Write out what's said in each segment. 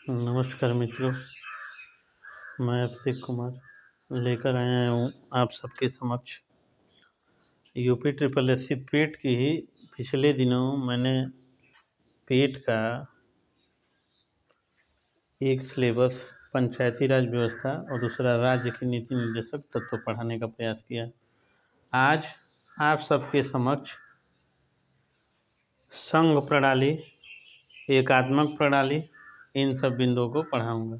नमस्कार मित्रों, मैं अभिषेक कुमार लेकर आया हूँ आप सबके समक्ष यूपी ट्रिपल एससी पेट की ही पिछले दिनों मैंने पेट का एक सिलेबस पंचायती राज व्यवस्था और दूसरा राज्य की नीति निर्देशक तत्व पढ़ाने का प्रयास किया। आज आप सबके समक्ष संघ प्रणाली, एकात्मक प्रणाली, इन सब बिंदुओं को पढ़ाऊँगा।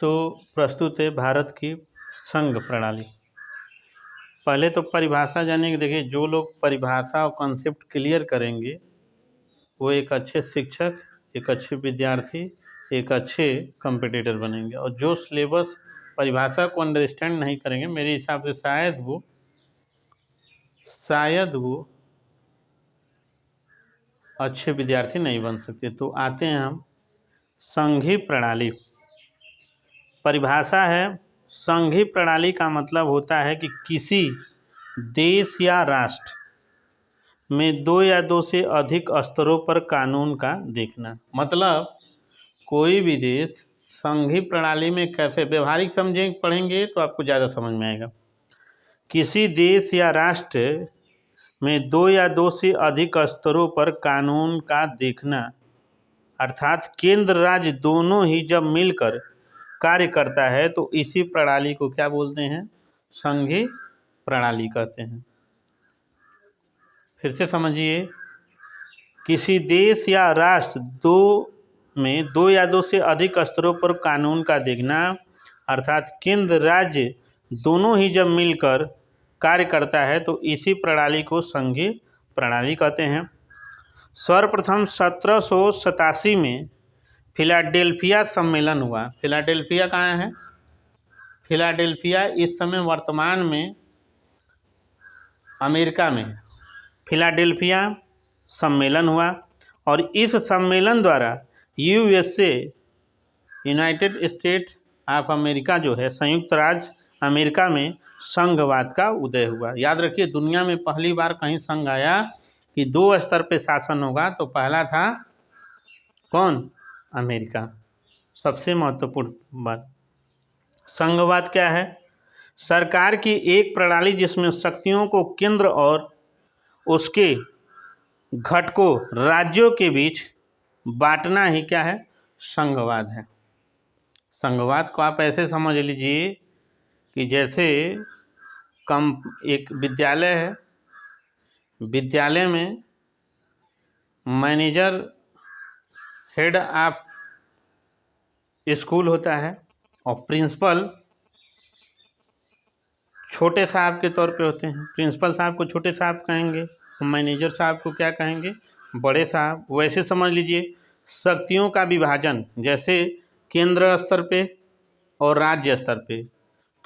तो प्रस्तुत है भारत की संघ प्रणाली। पहले तो परिभाषा जाने के देखिए, जो लोग परिभाषा और कॉन्सेप्ट क्लियर करेंगे वो एक अच्छे शिक्षक, एक अच्छे विद्यार्थी, एक अच्छे कॉम्पिटिटर बनेंगे। और जो सिलेबस परिभाषा को अंडरस्टैंड नहीं करेंगे, मेरे हिसाब से शायद वो अच्छे विद्यार्थी नहीं बन सकते। तो आते हैं हम संघीय प्रणाली। परिभाषा है, संघीय प्रणाली का मतलब होता है कि किसी देश या राष्ट्र में दो या दो से अधिक स्तरों पर कानून का देखना। मतलब कोई भी देश संघीय प्रणाली में कैसे व्यवहारिक पढ़ेंगे तो आपको ज़्यादा समझ में आएगा। किसी देश या राष्ट्र में दो या दो से अधिक स्तरों पर कानून का देखना, अर्थात केंद्र राज्य दोनों ही जब मिलकर कार्य करता है तो इसी प्रणाली को क्या बोलते हैं? संघीय प्रणाली कहते हैं। फिर से समझिए, किसी देश या राष्ट्र में दो या दो से अधिक स्तरों पर कानून का देखना, अर्थात केंद्र राज्य दोनों ही जब मिलकर कार्य करता है तो इसी प्रणाली को संघीय प्रणाली कहते हैं। सर्वप्रथम 1787 में फिलाडेल्फिया सम्मेलन हुआ। फिलाडेल्फिया कहाँ है? फिलाडेल्फिया इस समय वर्तमान में अमेरिका में फिलाडेल्फिया सम्मेलन हुआ और इस सम्मेलन द्वारा USA, United state of America जो है, संयुक्त राज्य अमेरिका में संघवाद का उदय हुआ। याद रखिए, दुनिया में पहली बार कहीं संघ आया कि दो स्तर पे शासन होगा, तो पहला था कौन? अमेरिका। सबसे महत्वपूर्ण बात, संघवाद क्या है? सरकार की एक प्रणाली जिसमें शक्तियों को केंद्र और उसके घटकों राज्यों के बीच बांटना ही क्या है? संघवाद है। संघवाद को आप ऐसे समझ लीजिए कि जैसे एक विद्यालय है, विद्यालय में मैनेजर, हेड ऑफ स्कूल होता है और प्रिंसिपल छोटे साहब के तौर पे होते हैं। प्रिंसिपल साहब को छोटे साहब कहेंगे, मैनेजर साहब को क्या कहेंगे? बड़े साहब। वैसे समझ लीजिए शक्तियों का विभाजन, जैसे केंद्र स्तर पे और राज्य स्तर पे।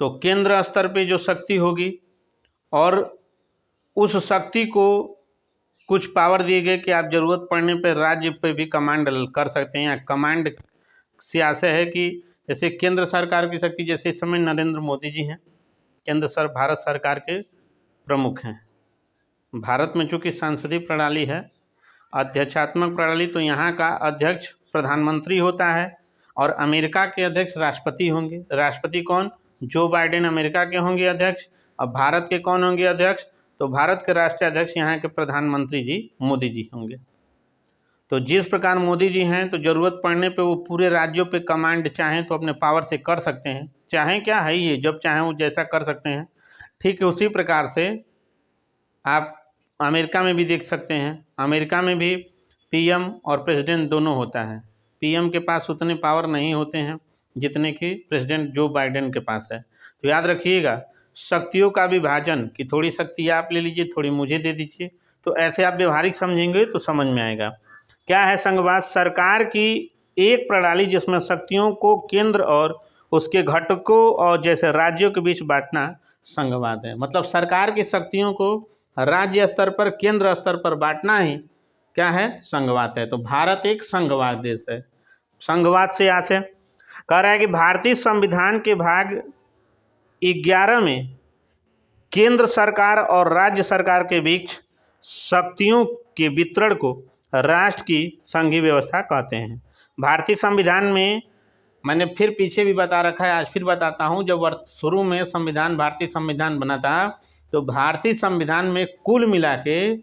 तो केंद्र स्तर पे जो शक्ति होगी और उस शक्ति को कुछ पावर दिए गए कि आप ज़रूरत पड़ने पर राज्य पे भी कमांड कर सकते हैं। या कमांड से आशय है कि जैसे केंद्र सरकार की शक्ति, जैसे इस समय नरेंद्र मोदी जी हैं, भारत सरकार के प्रमुख हैं। भारत में चूँकि सांसदीय प्रणाली है, अध्यक्षात्मक प्रणाली, तो यहाँ का अध्यक्ष प्रधानमंत्री होता है और अमेरिका के अध्यक्ष राष्ट्रपति होंगे। राष्ट्रपति कौन? जो बाइडेन अमेरिका के होंगे अध्यक्ष। अब भारत के कौन होंगे अध्यक्ष? तो भारत के राष्ट्रीय अध्यक्ष यहाँ के प्रधानमंत्री जी मोदी जी होंगे। तो जिस प्रकार मोदी जी हैं, तो ज़रूरत पड़ने पे वो पूरे राज्यों पे कमांड चाहें तो अपने पावर से कर सकते हैं। चाहें क्या है, ये जब चाहें वो जैसा कर सकते हैं। ठीक है, उसी प्रकार से आप अमेरिका में भी देख सकते हैं। अमेरिका में भी पीएम और प्रेसिडेंट दोनों होता है। पीएम के पास उतने पावर नहीं होते हैं जितने कि प्रेसिडेंट जो बाइडेन के पास है। तो याद रखिएगा, शक्तियों का विभाजन कि थोड़ी शक्ति आप ले लीजिए, थोड़ी मुझे दे दीजिए। तो ऐसे आप व्यवहारिक समझेंगे तो समझ में आएगा। क्या है संघवाद? सरकार की एक प्रणाली जिसमें शक्तियों को केंद्र और उसके घटकों और जैसे राज्यों के बीच बांटना संघवाद है। मतलब सरकार की शक्तियों को राज्य स्तर पर, केंद्र स्तर पर बांटना ही क्या है? संघवाद है। तो भारत एक संघवाद देश है। संघवाद से आशय कह रहा है कि भारतीय संविधान के भाग 11 में केंद्र सरकार और राज्य सरकार के बीच शक्तियों के वितरण को राष्ट्र की संघीय व्यवस्था कहते हैं। भारतीय संविधान में मैंने फिर पीछे भी बता रखा है, आज फिर बताता हूँ। जब शुरू में संविधान, भारतीय संविधान बना था, तो भारतीय संविधान में कुल मिला के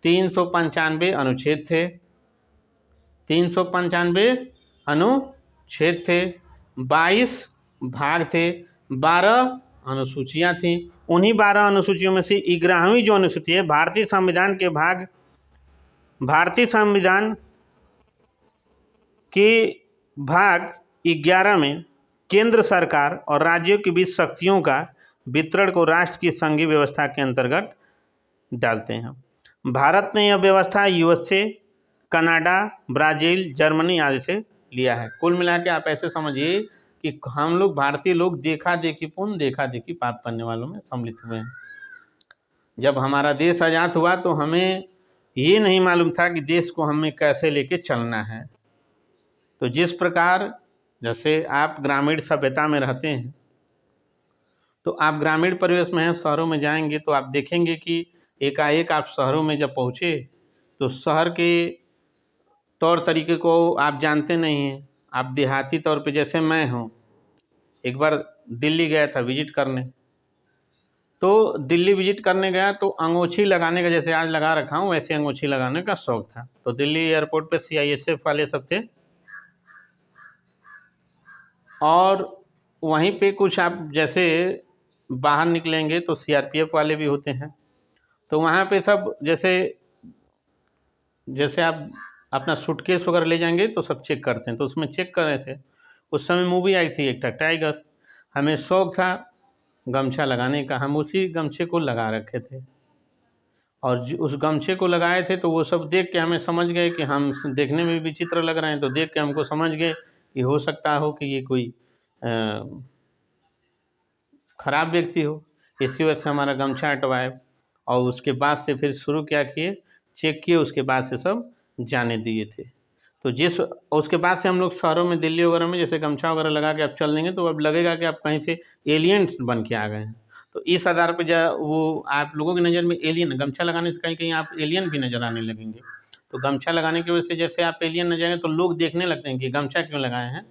395 अनुच्छेद थे, 395 अनुच्छेद थे, 22 भाग थे, 12 अनुसूचियाँ थीं। उन्हीं 12 अनुसूचियों में से 11वीं जो अनुसूची है, भारतीय संविधान के भाग 11 में केंद्र सरकार और राज्यों के बीच शक्तियों का वितरण को राष्ट्र की संघीय व्यवस्था के अंतर्गत डालते हैं। भारत ने यह व्यवस्था यूएसए, कनाडा, ब्राज़ील, जर्मनी आदि से लिया है। कुल मिला के आप ऐसे समझिए कि हम लोग भारतीय लोग देखा देखी पाप करने वालों में सम्मिलित हुए हैं। जब हमारा देश आज़ाद हुआ तो हमें ये नहीं मालूम था कि देश को हमें कैसे लेके चलना है। तो जिस प्रकार जैसे आप ग्रामीण सभ्यता में रहते हैं, तो आप ग्रामीण परिवेश में हैं, शहरों में जाएंगे तो आप देखेंगे कि एकाएक आप शहरों में जब पहुँचे तो शहर के तौर तरीके को आप जानते नहीं हैं। आप देहाती तौर पे, जैसे मैं हूँ, एक बार दिल्ली गया था विजिट करने, तो दिल्ली विजिट करने गया तो अंगूठी लगाने का, जैसे आज लगा रखा हूँ वैसे अंगूठी लगाने का शौक़ था। तो दिल्ली एयरपोर्ट पे CISF वाले सब थे, और वहीं पे कुछ आप जैसे बाहर निकलेंगे तो CRPF वाले भी होते हैं। तो वहाँ पे सब जैसे आप अपना सूटकेस वगैरह ले जाएंगे तो सब चेक करते हैं, तो उसमें चेक कर रहे थे। उस समय मूवी आई थी एक टाइगर, हमें शौक़ था गमछा लगाने का, हम उसी गमछे को लगा रखे थे, और उस गमछे को लगाए थे तो वो सब देख के हमें समझ गए कि हम देखने में भी विचित्र लग रहे हैं। तो देख के हमको समझ गए कि हो सकता हो कि ये कोई खराब व्यक्ति हो, इसकी वजह से हमारा गमछा हटवाए, और उसके बाद से फिर शुरू क्या किए, चेक किए, उसके बाद से सब जाने दिए थे। तो उसके बाद से हम लोग शहरों में, दिल्ली वगैरह में जैसे गमछा वगैरह लगा के आप चल देंगे तो अब लगेगा कि आप कहीं से एलियंस बन के आ गए हैं। तो इस आधार पर वो आप लोगों की नज़र में एलियन, गमछा लगाने से कहीं कहीं आप एलियन भी नज़र आने लगेंगे। तो गमछा लगाने की वजह से जैसे आप एलियन नजर आएंगे तो लोग देखने लगते हैं कि गमछा क्यों लगाए हैं।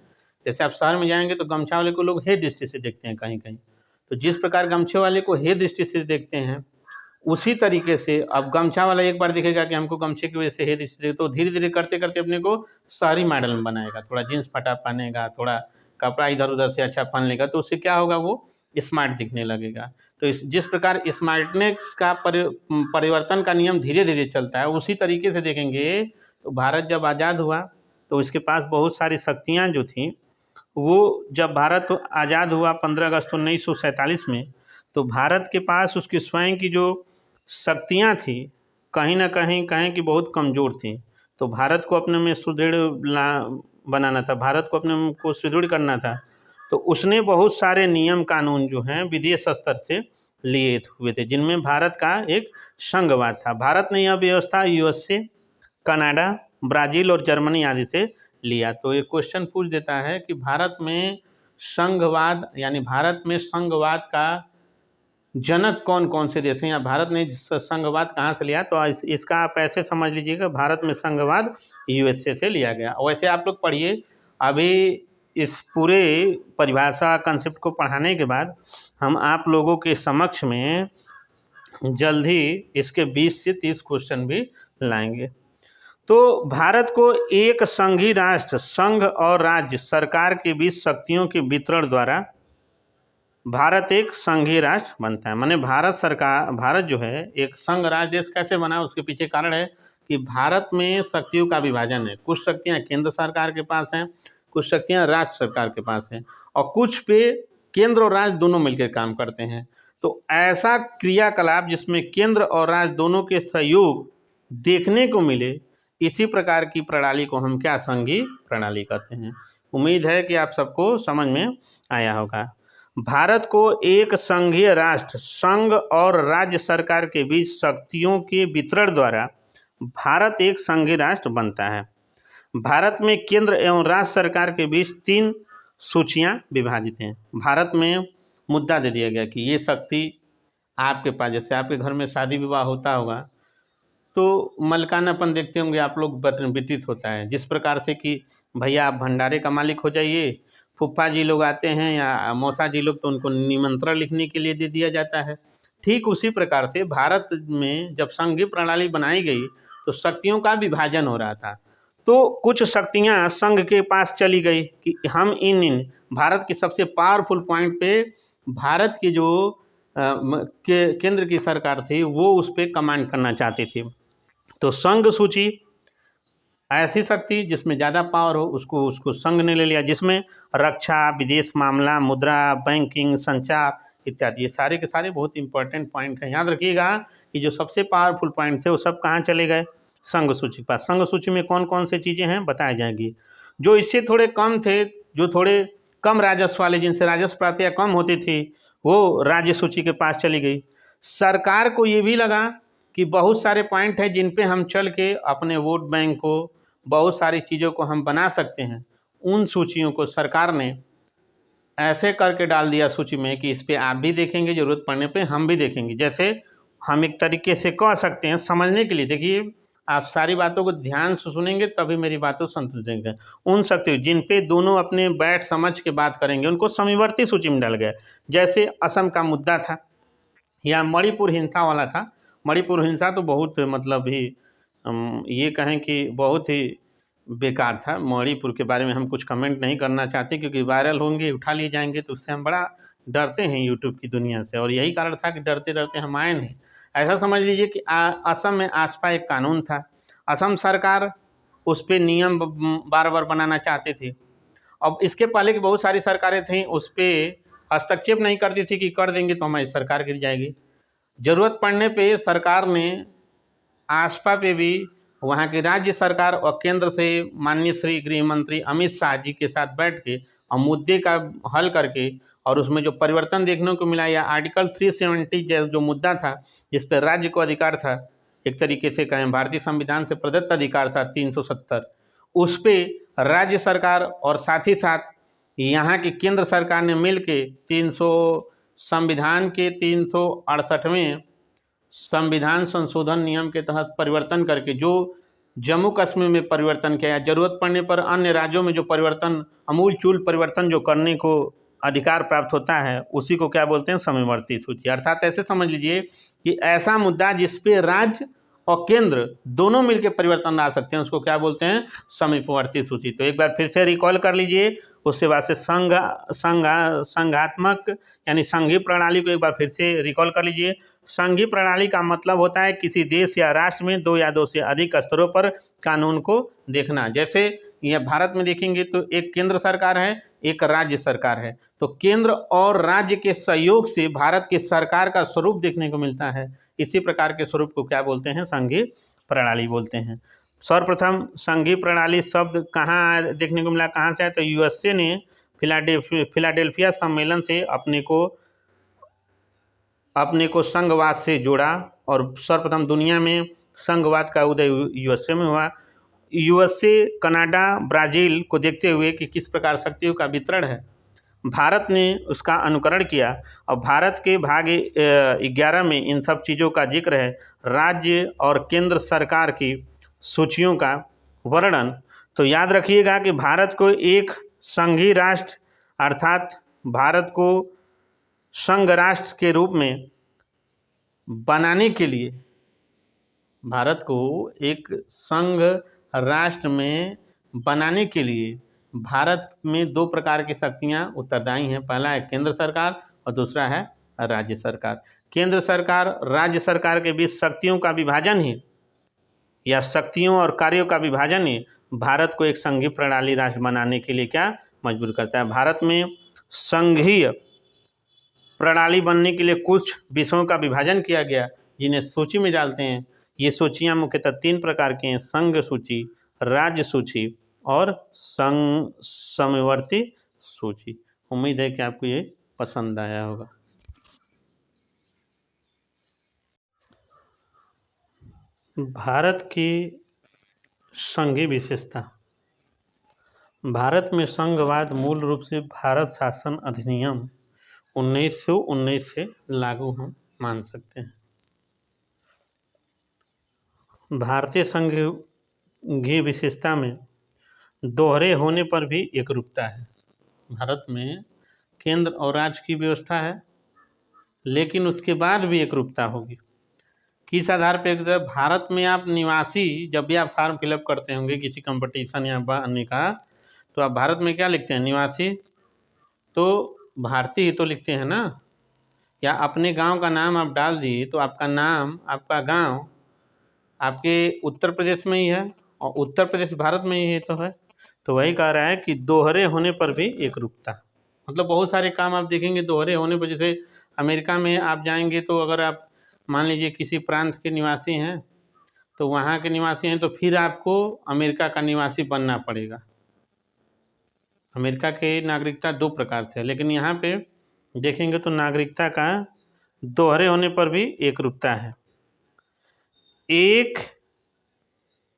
जैसे आप शहर में जाएंगे तो गमछा वाले को लोग हे दृष्टि से देखते हैं कहीं कहीं। तो जिस प्रकार गमछे वाले को हे दृष्टि से देखते हैं, उसी तरीके से अब गमछा वाला एक बार दिखेगा कि हमको गमछे की वजह से हे दृष्टि, तो धीरे धीरे करते करते अपने को शहरी मॉडल में बनाएगा, थोड़ा जीन्स फटा पहनेगा, थोड़ा कपड़ा इधर उधर से अच्छा पहन लेगा, तो उससे क्या होगा, वो स्मार्ट दिखने लगेगा। तो जिस प्रकार स्मार्टनेस का परिवर्तन का नियम धीरे धीरे चलता है, उसी तरीके से देखेंगे तो भारत जब आज़ाद हुआ तो उसके पास बहुत सारी शक्तियाँ जो थीं, वो जब भारत आज़ाद हुआ 15 अगस्त 1947 में, तो भारत के पास उसकी स्वयं की जो शक्तियाँ थी कहीं ना कहीं कहें कि बहुत कमज़ोर थी। तो भारत को अपने में सुदृढ़ बनाना था, भारत को अपने को सुदृढ़ करना था। तो उसने बहुत सारे नियम कानून जो हैं विदेश स्तर से लिए हुए थे, जिनमें भारत का एक संघवाद था। भारत ने यह व्यवस्था यूएसए, कनाडा, ब्राज़ील और जर्मनी आदि से लिया। तो ये क्वेश्चन पूछ देता है कि भारत में संघवाद, यानी भारत में संघवाद का जनक कौन कौन से देश हैं, या भारत ने संघवाद कहाँ से लिया। तो इसका आप ऐसे समझ लीजिएगा, भारत में संघवाद यूएसए से लिया गया। वैसे आप लोग पढ़िए, अभी इस पूरे परिभाषा कंसेप्ट को पढ़ाने के बाद हम आप लोगों के समक्ष में जल्द ही इसके 20 से 30 क्वेश्चन भी लाएंगे। तो भारत को एक संघीय राष्ट्र, संघ और राज्य सरकार के बीच शक्तियों के वितरण द्वारा भारत एक संघीय राष्ट्र बनता है। माने भारत जो है एक संघ राज्य देश कैसे बना, उसके पीछे कारण है कि भारत में शक्तियों का विभाजन है। कुछ शक्तियां केंद्र सरकार के पास हैं, कुछ शक्तियां राज्य सरकार के पास हैं, और कुछ पे केंद्र और राज्य दोनों मिलकर काम करते हैं। तो ऐसा क्रियाकलाप जिसमें केंद्र और राज्य दोनों के सहयोग देखने को मिले, इसी प्रकार की प्रणाली को हम क्या, संघीय प्रणाली कहते हैं। उम्मीद है कि आप सबको समझ में आया होगा। भारत को एक संघीय राष्ट्र, संघ और राज्य सरकार के बीच शक्तियों के वितरण द्वारा भारत एक संघीय राष्ट्र बनता है। भारत में केंद्र एवं राज्य सरकार के बीच 3 सूचियां विभाजित हैं। भारत में मुद्दा दे दिया गया कि ये शक्ति आपके पास, जैसे आपके घर में शादी विवाह होता होगा तो मलकानापन देखते होंगे आप लोग व्यतीत होता है, जिस प्रकार से कि भैया आप भंडारे का मालिक हो जाइए, फूफा जी लोग आते हैं या मौसा जी लोग तो उनको निमंत्रण लिखने के लिए दे दिया जाता है। ठीक उसी प्रकार से भारत में जब संघीय प्रणाली बनाई गई तो शक्तियों का विभाजन हो रहा था। तो कुछ शक्तियां संघ के पास चली गई कि हम इन भारत की सबसे पावरफुल पॉइंट पे भारत की जो केंद्र की सरकार थी वो उस पर कमांड करना चाहती थी। तो संघ सूची ऐसी शक्ति जिसमें ज़्यादा पावर हो उसको उसको संघ ने ले लिया, जिसमें रक्षा, विदेश मामला, मुद्रा, बैंकिंग, संचार इत्यादि ये सारे के सारे बहुत इंपॉर्टेंट पॉइंट हैं। याद रखिएगा कि जो सबसे पावरफुल पॉइंट थे वो सब कहाँ चले गए, संघ सूची के पास। संघ सूची में कौन कौन सी चीज़ें हैं बताई जाएंगी। जो इससे थोड़े कम थे, जो थोड़े कम राजस्व वाले, जिनसे राजस्व प्राप्तियाँ कम होती थी, वो राज्य सूची के पास चली गई। सरकार को ये भी लगा कि बहुत सारे पॉइंट हैं जिन पे हम चल के अपने वोट बैंक को, बहुत सारी चीज़ों को हम बना सकते हैं। उन सूचियों को सरकार ने ऐसे करके डाल दिया सूची में कि इस पे आप भी देखेंगे, ज़रूरत पड़ने पे हम भी देखेंगे। जैसे हम एक तरीके से कह सकते हैं समझने के लिए, देखिए आप सारी बातों को ध्यान से सुनेंगे तभी मेरी बातों समझेंगे। उन शक्ति जिन पे दोनों अपने बैठ समझ के बात करेंगे उनको समवर्ती सूची में डाल गया। जैसे असम का मुद्दा था या मणिपुर हिंसा वाला था। मणिपुर हिंसा तो बहुत मतलब ही ये कहें कि बहुत ही बेकार था। मणिपुर के बारे में हम कुछ कमेंट नहीं करना चाहते क्योंकि वायरल होंगे, उठा लिए जाएंगे, तो उससे हम बड़ा डरते हैं यूट्यूब की दुनिया से, और यही कारण था कि डरते डरते हम आए नहीं। ऐसा समझ लीजिए कि असम में आसपा एक कानून था, असम सरकार उस पर नियम बार बार बनाना चाहती थी। अब इसके पहले की बहुत सारी सरकारें थीं उस पर हस्तक्षेप नहीं करती थी कि कर देंगे तो हमारी सरकार गिर जाएगी। ज़रूरत पड़ने पे सरकार ने आसपा पे भी वहाँ की राज्य सरकार और केंद्र से माननीय श्री गृह मंत्री अमित शाह जी के साथ बैठ के और मुद्दे का हल करके, और उसमें जो परिवर्तन देखने को मिला, या आर्टिकल 370 जो मुद्दा था जिस पर राज्य को अधिकार था, एक तरीके से कहें भारतीय संविधान से प्रदत्त अधिकार था 370, उस पर राज्य सरकार और साथ ही साथ यहाँ की केंद्र सरकार ने मिल के संविधान के 368वें संविधान संशोधन नियम के तहत परिवर्तन करके जो जम्मू कश्मीर में परिवर्तन किया, जरूरत पड़ने पर अन्य राज्यों में जो परिवर्तन, अमूल चूल परिवर्तन जो करने को अधिकार प्राप्त होता है उसी को क्या बोलते हैं, समवर्ती सूची। अर्थात ऐसे समझ लीजिए कि ऐसा मुद्दा जिस पे राज्य और केंद्र दोनों मिलकर परिवर्तन ला सकते हैं उसको क्या बोलते हैं, समीपवर्ती सूची। तो एक बार फिर से रिकॉल कर लीजिए, उसके बाद से संघात्मक यानी संघीय प्रणाली को एक बार फिर से रिकॉल कर लीजिए। संघीय प्रणाली का मतलब होता है किसी देश या राष्ट्र में दो या दो से अधिक स्तरों पर कानून को देखना। जैसे यह भारत में देखेंगे तो एक केंद्र सरकार है, एक राज्य सरकार है, तो केंद्र और राज्य के सहयोग से भारत की सरकार का स्वरूप देखने को मिलता है। इसी प्रकार के स्वरूप को क्या बोलते हैं, संघीय प्रणाली बोलते हैं। सर्वप्रथम संघीय प्रणाली शब्द कहाँ देखने को मिला, कहाँ से है, तो यूएसए ने फिलाडेल्फिया सम्मेलन से अपने को संघवाद से जोड़ा, और सर्वप्रथम दुनिया में संघवाद का उदय यूएसए में हुआ। यूएसए, कनाडा, ब्राज़ील को देखते हुए कि किस प्रकार शक्तियों का वितरण है, भारत ने उसका अनुकरण किया, और भारत के भाग 11 में इन सब चीज़ों का जिक्र है। राज्य और केंद्र सरकार की सूचियों का वर्णन। तो याद रखिएगा कि भारत को एक संघीय राष्ट्र अर्थात भारत को संघ राष्ट्र के रूप में बनाने के लिए, भारत को एक संघ राष्ट्र में बनाने के लिए भारत में दो प्रकार की शक्तियां उत्तरदायी हैं। पहला है केंद्र सरकार और दूसरा है राज्य सरकार। केंद्र सरकार राज्य सरकार के बीच शक्तियों का विभाजन ही या शक्तियों और कार्यों का विभाजन ही भारत को एक संघीय प्रणाली राष्ट्र बनाने के लिए क्या मजबूर करता है। भारत में संघीय प्रणाली बनने के लिए कुछ विषयों का विभाजन किया गया जिन्हें सूची में डालते हैं। ये सूचियाँ मुख्यतः 3 प्रकार की हैं, संघ सूची, राज्य सूची और समवर्ती सूची। उम्मीद है कि आपको ये पसंद आया होगा। भारत की संघीय विशेषता। भारत में संघवाद मूल रूप से भारत शासन अधिनियम 1919 से लागू हम मान सकते हैं। भारतीय संघीय विशेषता में दोहरे होने पर भी एकरूपता है। भारत में केंद्र और राज्य की व्यवस्था है, लेकिन उसके बाद भी एकरूपता होगी। किस आधार पर? भारत में आप निवासी, जब भी आप फॉर्म फिलअप करते होंगे किसी कंपटीशन या अन्य का, तो आप भारत में क्या लिखते हैं? निवासी। तो भारतीय ही तो लिखते हैं ना। या अपने गांव का नाम आप डाल दिए तो आपका नाम, आपका गांव आपके उत्तर प्रदेश में ही है, और उत्तर प्रदेश भारत में ही है तो है। तो वही कह रहा है कि दोहरे होने पर भी एकरूपता। मतलब बहुत सारे काम आप देखेंगे दोहरे होने पर, जैसे अमेरिका में आप जाएंगे तो अगर आप मान लीजिए किसी प्रांत के निवासी हैं, तो वहाँ के निवासी हैं, तो फिर आपको अमेरिका का निवासी बनना पड़ेगा। अमेरिका के नागरिकता 2 प्रकार थे, लेकिन यहाँ पे देखेंगे तो नागरिकता का दोहरे होने पर भी एकरूपता है। एक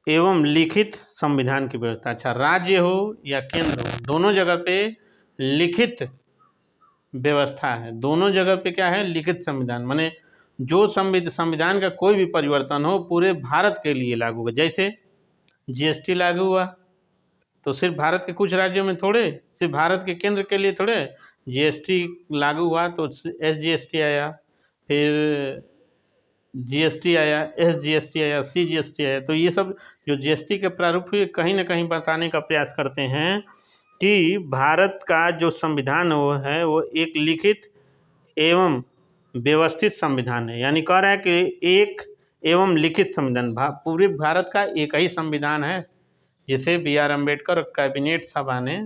एवं लिखित संविधान की व्यवस्था। अच्छा, राज्य हो या केंद्र हो, दोनों जगह पे लिखित व्यवस्था है। दोनों जगह पे क्या है? लिखित संविधान। माने जो संविधान का कोई भी परिवर्तन हो पूरे भारत के लिए लागू होगा। जैसे जीएसटी लागू हुआ तो सिर्फ भारत के कुछ राज्यों में थोड़े, सिर्फ भारत के केंद्र के लिए थोड़े। जीएसटी लागू हुआ तो एसजीएसटी आया, फिर जीएसटी आया, एसजीएसटी आया, सीजीएसटी आया। तो ये सब जो जीएसटी के प्रारूप कहीं ना कहीं बताने का प्रयास करते हैं कि भारत का जो संविधान वो एक लिखित एवं व्यवस्थित संविधान है। यानी कह रहा है कि एक एवं लिखित संविधान, पूरे भारत का एक ही संविधान है। जिसे BR अम्बेडकर और कैबिनेट सभा ने,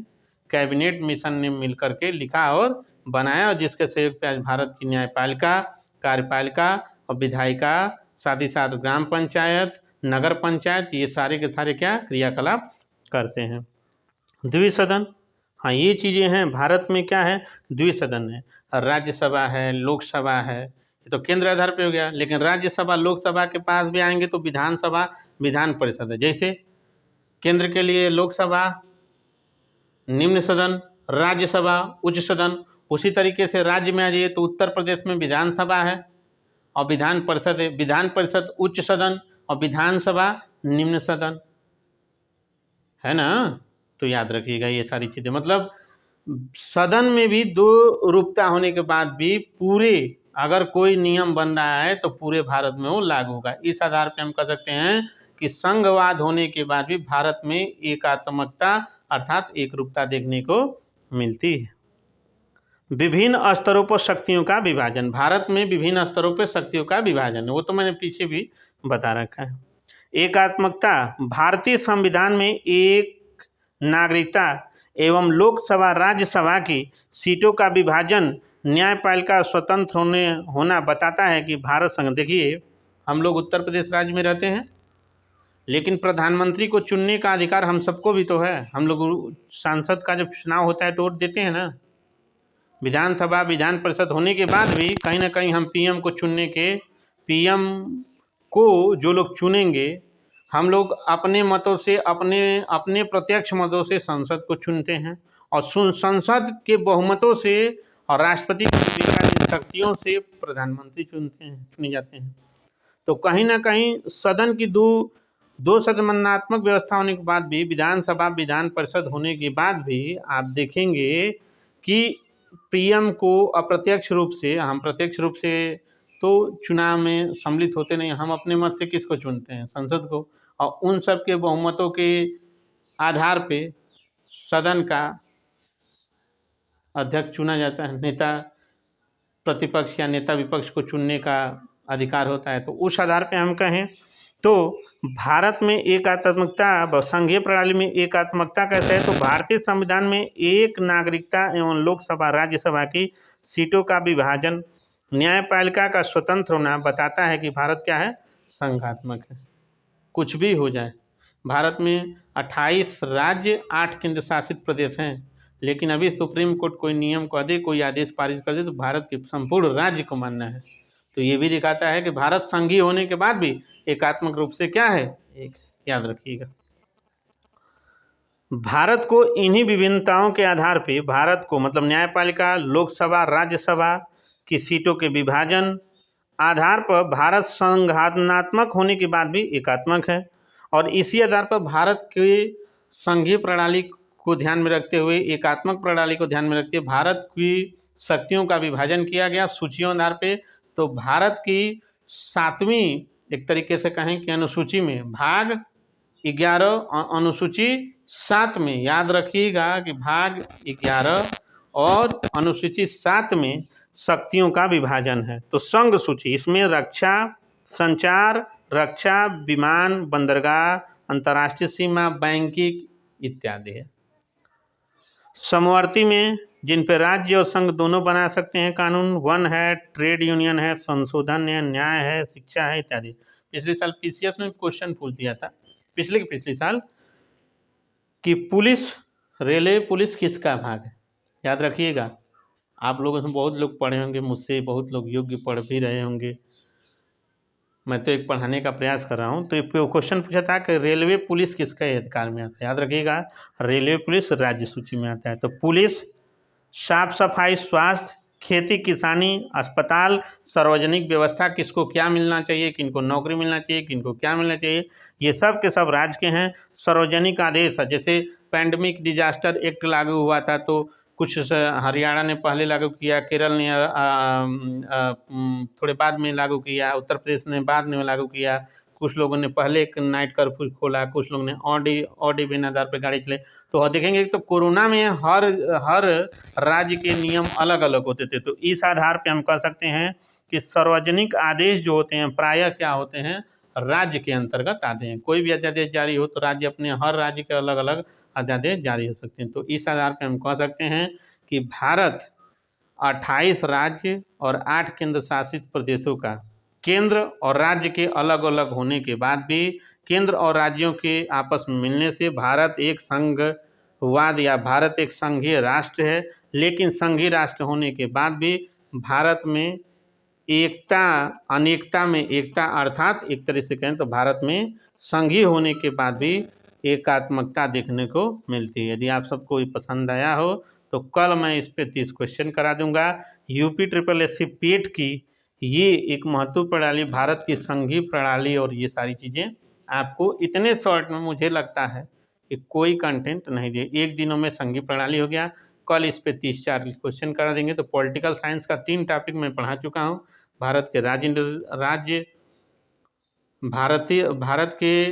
कैबिनेट मिशन ने मिलकर के लिखा और बनाया, और जिसके सहयोग पे आज भारत की न्यायपालिका, कार्यपालिका और विधायिका, साथ ही साथ ग्राम पंचायत, नगर पंचायत, ये सारे के सारे क्या क्रियाकलाप करते हैं। द्विसदन, हाँ ये चीज़ें हैं। भारत में क्या है? द्विसदन है। राज्यसभा है, लोकसभा है। ये तो केंद्र आधार पे हो गया, लेकिन राज्यसभा लोकसभा के पास भी आएंगे तो विधानसभा, विधान परिषद है। जैसे केंद्र के लिए लोकसभा निम्न सदन, राज्यसभा उच्च सदन, उसी तरीके से राज्य में आ जाइए तो उत्तर प्रदेश में विधानसभा है और विधान परिषद है। विधान परिषद उच्च सदन और विधानसभा निम्न सदन है ना। तो याद रखिएगा ये सारी चीज़ें। मतलब सदन में भी 2 रूपता होने के बाद भी पूरे, अगर कोई नियम बन रहा है तो पूरे भारत में वो लागू होगा। इस आधार पे हम कह सकते हैं कि संघवाद होने के बाद भी भारत में एकात्मकता अर्थात एकरूपता देखने को मिलती है। विभिन्न स्तरों पर शक्तियों का विभाजन। भारत में विभिन्न स्तरों पर शक्तियों का विभाजन है, वो तो मैंने पीछे भी बता रखा है। एकात्मकता, भारतीय संविधान में एक नागरिकता एवं लोकसभा राज्यसभा की सीटों का विभाजन न्यायपालिका स्वतंत्र होना बताता है कि भारत संघ। देखिए हम लोग उत्तर प्रदेश राज्य में रहते हैं, लेकिन प्रधानमंत्री को चुनने का अधिकार हम सबको भी तो है। हम लोग सांसद का जब चुनाव होता है तो वोट देते हैं ना। विधानसभा, विधान परिषद होने के बाद भी कहीं ना कहीं हम पीएम को चुनने के, पीएम को जो लोग चुनेंगे, हम लोग अपने मतों से, अपने प्रत्यक्ष मतों से संसद को चुनते हैं, और संसद के बहुमतों से और राष्ट्रपति की शक्तियों से प्रधानमंत्री चुने जाते हैं। तो कहीं ना कहीं सदन की दो सदनात्मक व्यवस्था होने के बाद भी, विधानसभा, विधान परिषद होने के बाद भी आप देखेंगे कि पीएम को अप्रत्यक्ष रूप से, हम प्रत्यक्ष रूप से तो चुनाव में सम्मिलित होते नहीं, हम अपने मत से किसको चुनते हैं? संसद को। और उन सब के बहुमतों के आधार पे सदन का अध्यक्ष चुना जाता है। नेता प्रतिपक्ष या नेता विपक्ष को चुनने का अधिकार होता है। तो उस आधार पे हम कहें तो भारत में एकात्मकता, संघीय प्रणाली में एकात्मकता कैसे है? तो भारतीय संविधान में एक नागरिकता एवं लोकसभा राज्यसभा की सीटों का विभाजन, न्यायपालिका का स्वतंत्र होना बताता है कि भारत क्या है? संघात्मक है। कुछ भी हो जाए, भारत में 28 राज्य, 8 केंद्र शासित प्रदेश हैं, लेकिन अभी सुप्रीम कोर्ट कोई नियम कर दे, कोई आदेश पारित कर दे तो भारत के संपूर्ण राज्य को मानना है। तो ये भी दिखाता है कि भारत संघीय होने के बाद भी एकात्मक रूप से क्या है? एक। याद रखिएगा। भारत को इन्हीं विभिन्नताओं के आधार पे, भारत को मतलब न्यायपालिका, लोकसभा, राज्यसभा की सीटों के विभाजन, आधार पर भारत संघात्मक होने के बाद भी एकात्मक है, और इसी आधार पर भारत की संघीय प्रणाली को ध्यान में रखते हुए, एकात्मक प्रणाली को ध्यान में रखते हुए भारत की शक्तियों का विभाजन किया गया सूचियों आधार पे। तो भारत की 7वीं एक तरीके से कहें कि अनुसूची में भाग 11 अनुसूची 7 में, याद रखिएगा कि भाग 11 और अनुसूची 7 में शक्तियों का विभाजन है। तो संघ सूची इसमें रक्षा, संचार, रक्षा, विमान, बंदरगाह, अंतर्राष्ट्रीय सीमा, बैंकिंग इत्यादि है। समवर्ती में जिन पे राज्य और संघ दोनों बना सकते हैं कानून, वन है, ट्रेड यूनियन है, संशोधन है, न्याय है, शिक्षा है इत्यादि। पिछले साल पीसीएस में क्वेश्चन पूछ दिया था पिछले साल कि पुलिस, रेलवे पुलिस किसका भाग है, याद रखिएगा। आप लोगों से बहुत लोग पढ़े होंगे, मुझसे बहुत लोग योग्य पढ़ भी रहे होंगे, मैं तो एक पढ़ाने का प्रयास कर रहा हूँ। तो ये क्वेश्चन पूछा था कि रेलवे पुलिस किसका अधिकार में आता है, याद रखिएगा रेलवे पुलिस राज्य सूची में आता है। तो पुलिस, साफ सफाई, स्वास्थ्य, खेती किसानी, अस्पताल, सार्वजनिक व्यवस्था, किसको क्या मिलना चाहिए, किनको नौकरी मिलना चाहिए, किनको क्या मिलना चाहिए, ये सब के सब राज्य के हैं। सार्वजनिक आदेश, जैसे पैंडमिक डिजास्टर एक्ट लागू हुआ था तो कुछ हरियाणा ने पहले लागू किया, केरल ने थोड़े बाद में लागू किया, उत्तर प्रदेश ने बाद में लागू किया, कुछ लोगों ने पहले एक नाइट कर्फ्यू खोला, कुछ लोगों ने ऑड इवन आधार पर गाड़ी चले। तो देखेंगे तो कोरोना में हर राज्य के नियम अलग अलग होते थे। तो इस आधार पे हम कह सकते हैं कि सार्वजनिक आदेश जो होते हैं प्रायः क्या होते हैं, राज्य के अंतर्गत आते हैं। कोई भी अध्यादेश जारी हो तो राज्य अपने हर राज्य के अलग अलग अध्यादेश जारी हो सकते हैं। तो इस आधार पर हम कह सकते हैं कि भारत 28 राज्य और 8 केंद्र शासित प्रदेशों का, केंद्र और राज्य के अलग अलग होने के बाद भी, केंद्र और राज्यों के आपस में मिलने से भारत एक संघवाद या भारत एक संघीय राष्ट्र है। लेकिन संघीय राष्ट्र होने के बाद भी भारत में एकता, अनेकता में एकता, अर्थात एक तरह से कहें तो भारत में संघीय होने के बाद भी एकात्मकता देखने को मिलती है। यदि आप सबको ये पसंद आया हो तो कल मैं इस पे 30 क्वेश्चन करा दूंगा। यूपी SSSC पेट की ये एक महत्वपूर्ण प्रणाली, भारत की संघीय प्रणाली, और ये सारी चीज़ें आपको इतने शॉर्ट में मुझे लगता है कि कोई कंटेंट नहीं दे। एक दिनों में संघीय प्रणाली हो गया, कल इस पे 30-40 क्वेश्चन करा देंगे। तो पॉलिटिकल साइंस का 3 टॉपिक मैं पढ़ा चुका हूँ, भारत के राज्य, भारत के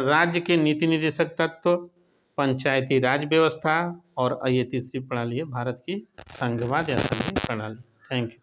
राज्य के नीति निर्देशक तत्व, पंचायती राज व्यवस्था, और ये तीसरी प्रणाली है भारत की संघवाद या संघीय प्रणाली। Thank you.